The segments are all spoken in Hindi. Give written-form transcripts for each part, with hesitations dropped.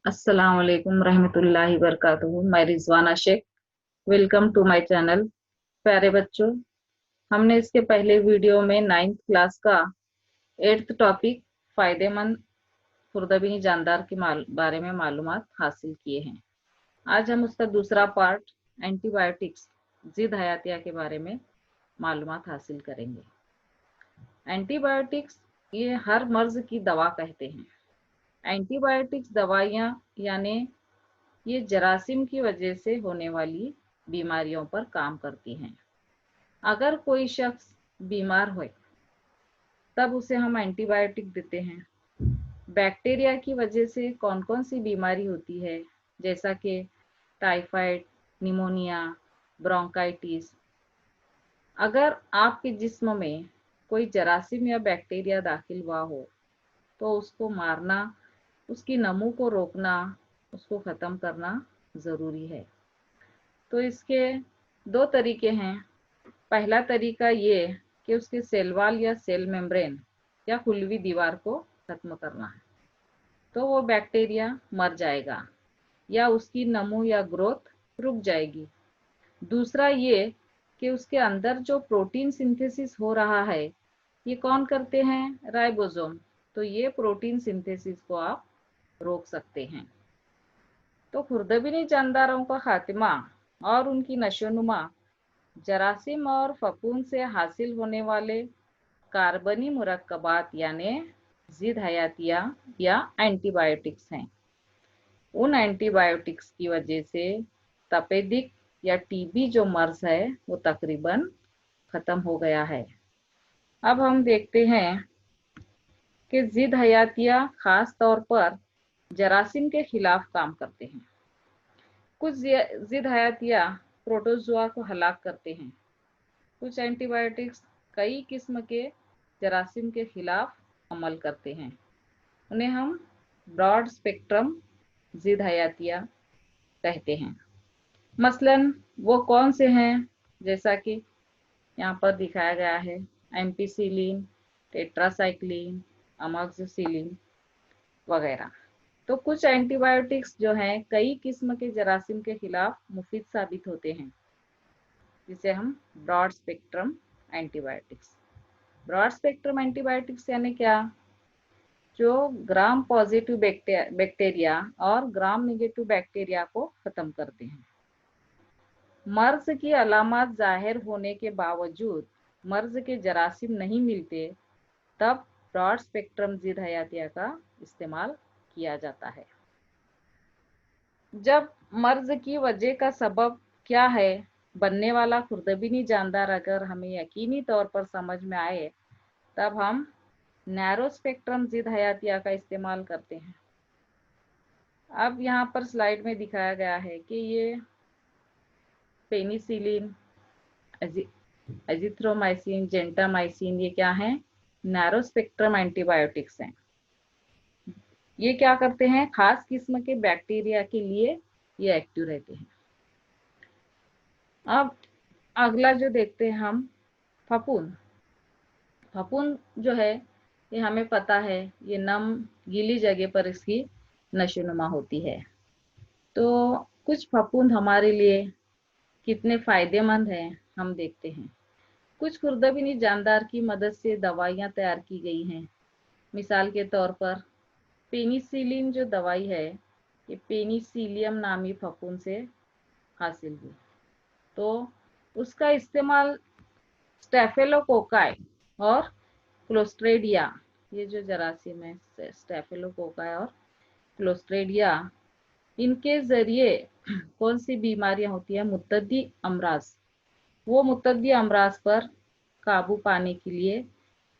अस्सलाम वालेकुम रहमतुल्लाहि वबरकातुहू। मैं Rizwana Shaikh. Welcome to my channel. प्यारे बच्चों, हमने इसके पहले वीडियो में 9th क्लास का 8th टॉपिक फायदेमंद खुर्दबीनी जानदार के बारे में मालूमात हासिल किए हैं। आज हम उसका दूसरा पार्ट एंटीबायोटिक्स जिद हयातिया के बारे में मालूमात हासिल करेंगे। एंटीबायोटिक्स ये हर मर्ज की दवा कहते हैं। एंटीबायोटिक्स दवाइयाँ यानी ये जरासीम की वजह से होने वाली बीमारियों पर काम करती हैं। अगर कोई शख्स बीमार हो तब उसे हम एंटीबायोटिक देते हैं। बैक्टीरिया की वजह से कौन कौन सी बीमारी होती है, जैसा कि टाइफाइड, निमोनिया, ब्रोंकाइटिस। अगर आपके जिस्म में कोई जरासीम या बैक्टीरिया दाखिल हुआ हो तो उसको मारना, उसकी नमू को रोकना, उसको ख़त्म करना ज़रूरी है। तो इसके दो तरीके हैं। पहला तरीका ये कि उसके सेल वॉल या सेल मेम्ब्रेन या खुलवी दीवार को खत्म करना है, तो वो बैक्टीरिया मर जाएगा या उसकी नमू या ग्रोथ रुक जाएगी। दूसरा ये कि उसके अंदर जो प्रोटीन सिंथेसिस हो रहा है, ये कौन करते हैं? राइबोसोम। तो ये प्रोटीन सिंथेसिस को आप रोक सकते हैं। तो खुर्दबीनी जानदारों का खात्मा और उनकी नशोनुमा जरासीम और फफूंद से हासिल होने वाले कार्बनी मुरक्कबात यानी जिद हयातिया या एंटीबायोटिक्स हैं। उन एंटीबायोटिक्स की वजह से तपेदिक या टीबी जो मर्ज है वो तकरीबन खत्म हो गया है। अब हम देखते हैं कि जिद हयातिया खास तौर पर जरासीम के खिलाफ काम करते हैं। कुछ जिद हयातिया प्रोटोजोआ को हलाक करते हैं। कुछ एंटीबायोटिक्स कई किस्म के जरासीम के खिलाफ अमल करते हैं। उन्हें हम ब्रॉड स्पेक्ट्रम जिद हयातिया कहते हैं। मसलन वो कौन से हैं, जैसा कि यहाँ पर दिखाया गया है: एम्पिसिलिन, टेट्रासाइक्लिन, अमोक्सिसिलिन वगैरह। तो कुछ एंटीबायोटिक्स जो हैं कई किस्म के जरासीम के खिलाफ मुफीद साबित होते हैं, जिसे हम broad spectrum antibiotics. Broad spectrum antibiotics यानी क्या? जो ग्राम पॉजिटिव बैक्टीरिया और ग्राम नेगेटिव बैक्टीरिया को खत्म करते हैं। मर्ज की अलामत जाहिर होने के बावजूद मर्ज के जरासीम नहीं मिलते, तब ब्रॉड स्पेक्ट्रम जिद हयातिया का इस्तेमाल किया जाता है। जब मर्ज की वजह का सबब क्या है, बनने वाला खुर्दबीनी जानदार अगर हमें यकीनी तौर पर समझ में आए, तब हम नैरो स्पेक्ट्रम जिद हयातिया का इस्तेमाल करते हैं। अब यहाँ पर स्लाइड में दिखाया गया है कि ये पेनिसिलिन, एजिथ्रोमाइसिन, जेंटामाइसिन, ये क्या हैं? नैरो स्पेक्ट्रम एंटीबायोटिक्स हैं। ये क्या करते हैं? खास किस्म के बैक्टीरिया के लिए ये एक्टिव रहते हैं। अब अगला जो देखते हैं हम, फफूंद। फफूंद जो है ये हमें पता है, ये नम गीली जगह पर इसकी नशोनुमा होती है। तो कुछ फफूंद हमारे लिए कितने फायदेमंद हैं हम देखते हैं। कुछ खुर्दबीनी जानदार की मदद से दवाइयाँ तैयार की गई हैं। मिसाल के तौर पर पेनिसिलिन जो दवाई है, ये पेनिसिलियम नामी फफूंद से हासिल हुई। तो उसका इस्तेमाल स्टेफिलोकोकाई और क्लोस्ट्रेडिया, ये जो जरासीम है स्टेफिलोकोकाई और क्लोस्ट्रेडिया, इनके जरिए कौन सी बीमारियां होती है? मुतद्दी अमराज। वो मुतद्दी अमराज पर काबू पाने के लिए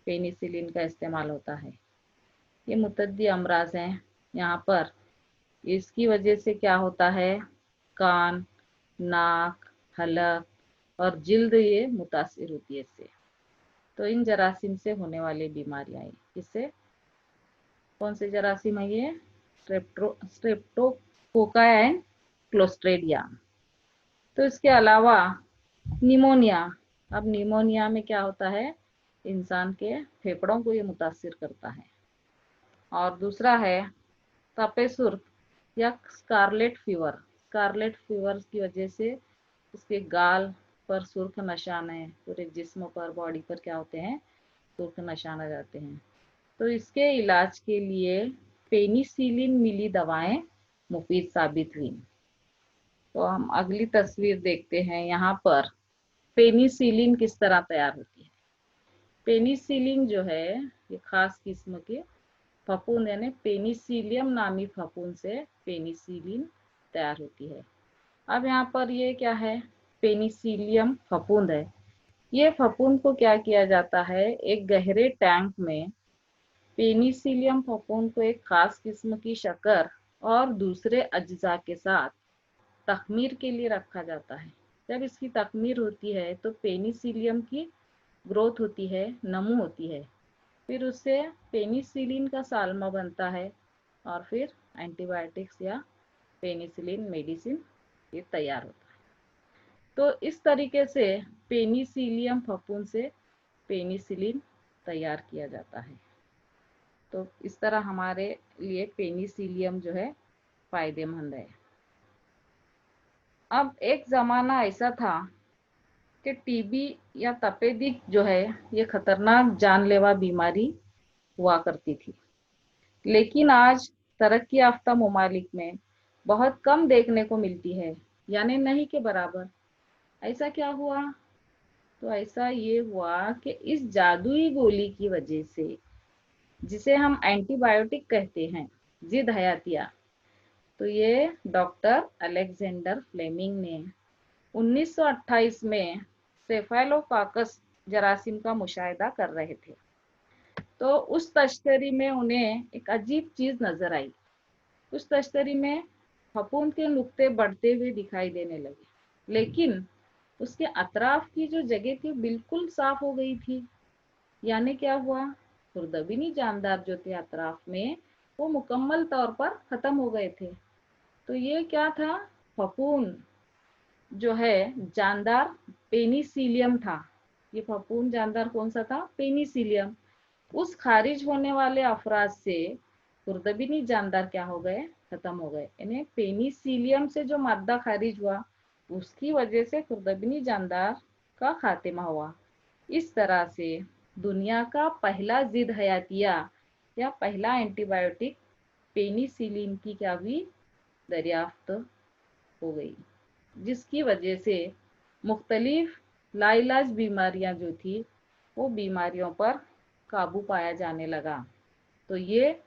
पेनिसिलिन का इस्तेमाल होता है। ये मुतद्दी अमराज हैं। यहाँ पर इसकी वजह से क्या होता है? कान, नाक, हलक और जिल्द ये मुतासिर होती है इससे। तो इन जरासीम से होने वाली बीमारियां, इससे कौन से जरासीम है? ये स्ट्रेप्टोकोकाई एंड क्लोस्ट्रेडिया। तो इसके अलावा निमोनिया। अब निमोनिया में क्या होता है? इंसान के फेफड़ों को ये मुतासिर करता है। और दूसरा है तपेसुर्ख या स्कारलेट फीवर की वजह से उसके गाल पर सुर्ख निशान है, पूरे जिस्म पर, बॉडी पर क्या होते हैं, सुर्ख निशान आ जाते हैं। तो इसके इलाज के लिए पेनिसिलिन मिली दवाएं मुफीद साबित हुई। तो हम अगली तस्वीर देखते हैं। यहाँ पर पेनिसिलिन किस तरह तैयार होती है। पेनिसिलिन जो है ये खास किस्म के फफूंद यानी पेनिसिलियम नामी फफूंद से पेनिसिलिन तैयार होती है। अब यहाँ पर ये क्या है, पेनिसिलियम फफूंद है। ये फफूंद को क्या किया जाता है, एक गहरे टैंक में पेनिसिलियम फफूंद को एक खास किस्म की शक्कर और दूसरे अज्जा के साथ तखमीर के लिए रखा जाता है। जब इसकी तखमीर होती है तो पेनिसिलियम की ग्रोथ होती है, नमू होती है, फिर उससे पेनिसिलिन का साल्मा बनता है और फिर एंटीबायोटिक्स या पेनिसिलिन मेडिसिन ये तैयार होता है। तो इस तरीके से पेनिसिलियम फफूंद से पेनिसिलिन तैयार किया जाता है। तो इस तरह हमारे लिए पेनिसिलियम जो है फायदेमंद है। अब एक ज़माना ऐसा था कि टीबी या तपेदिक जो है ये खतरनाक जानलेवा बीमारी हुआ करती थी, लेकिन आज तरक्की याफ्ता ममालिक में बहुत कम देखने को मिलती है, यानी नहीं के बराबर। ऐसा क्या हुआ, तो ऐसा ये हुआ कि इस जादुई गोली की वजह से, जिसे हम एंटीबायोटिक कहते हैं, जिद हयातिया, तो ये डॉक्टर अलेक्जेंडर फ्लेमिंग ने 1928 में सेफेलोकाकस जरासीम का मुशाहिदा कर रहे थे। तो उस तश्तरी में उन्हें एक अजीब चीज नजर आई। उस तश्तरी में फफूंद के नुक्ते बढ़ते हुए दिखाई देने लगे, लेकिन उसके अतराफ की जो जगह थी बिल्कुल साफ हो गई थी। यानी क्या हुआ, खुर्दबीनी जानदार जो थे अतराफ में वो मुकम्मल तौर पर खत्म हो गए थे। तो ये क्या था, फफूंद जो है जानदार पेनिसिलियम था। ये फफूंद जानदार कौन सा था, पेनिसिलियम। उस खारिज होने वाले अफराज से खुर्दबीनी जानदार क्या हो गए, खत्म हो गए। यानी पेनिसिलियम से जो मादा खारिज हुआ उसकी वजह से खुर्दबीनी जानदार का खात्मा हुआ। इस तरह से दुनिया का पहला जिद हयातिया या पहला एंटीबायोटिक पेनिसिलिन की क्या हुई, दरियाफ्त हो गई, जिसकी वजह से मुख्तलिफ लाइलाज बीमारियां जो थी वो बीमारियों पर काबू पाया जाने लगा। तो ये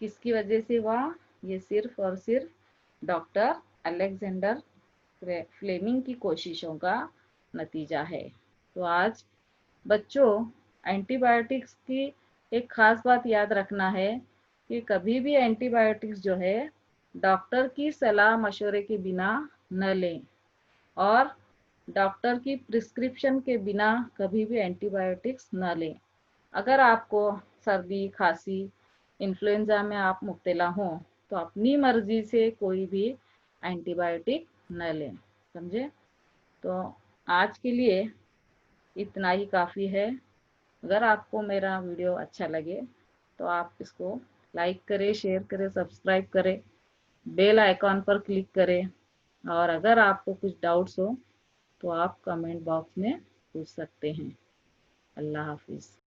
किसकी वजह से हुआ, ये सिर्फ और सिर्फ डॉक्टर अलेक्जेंडर फ्लेमिंग की कोशिशों का नतीजा है। तो आज बच्चों, एंटीबायोटिक्स की एक खास बात याद रखना है कि कभी भी एंटीबायोटिक्स जो है डॉक्टर की सलाह मशवरे के बिना न लें, और डॉक्टर की प्रिस्क्रिप्शन के बिना कभी भी एंटीबायोटिक्स न लें। अगर आपको सर्दी, खांसी, इन्फ्लुएंजा में आप मुब्तला हों तो अपनी मर्जी से कोई भी एंटीबायोटिक न लें, समझे। तो आज के लिए इतना ही काफ़ी है। अगर आपको मेरा वीडियो अच्छा लगे तो आप इसको लाइक करें, शेयर करें, सब्सक्राइब करें, बेल आइकॉन पर क्लिक करें, और अगर आपको कुछ डाउट्स हो तो आप कमेंट बॉक्स में पूछ सकते हैं। अल्लाह हाफिज़।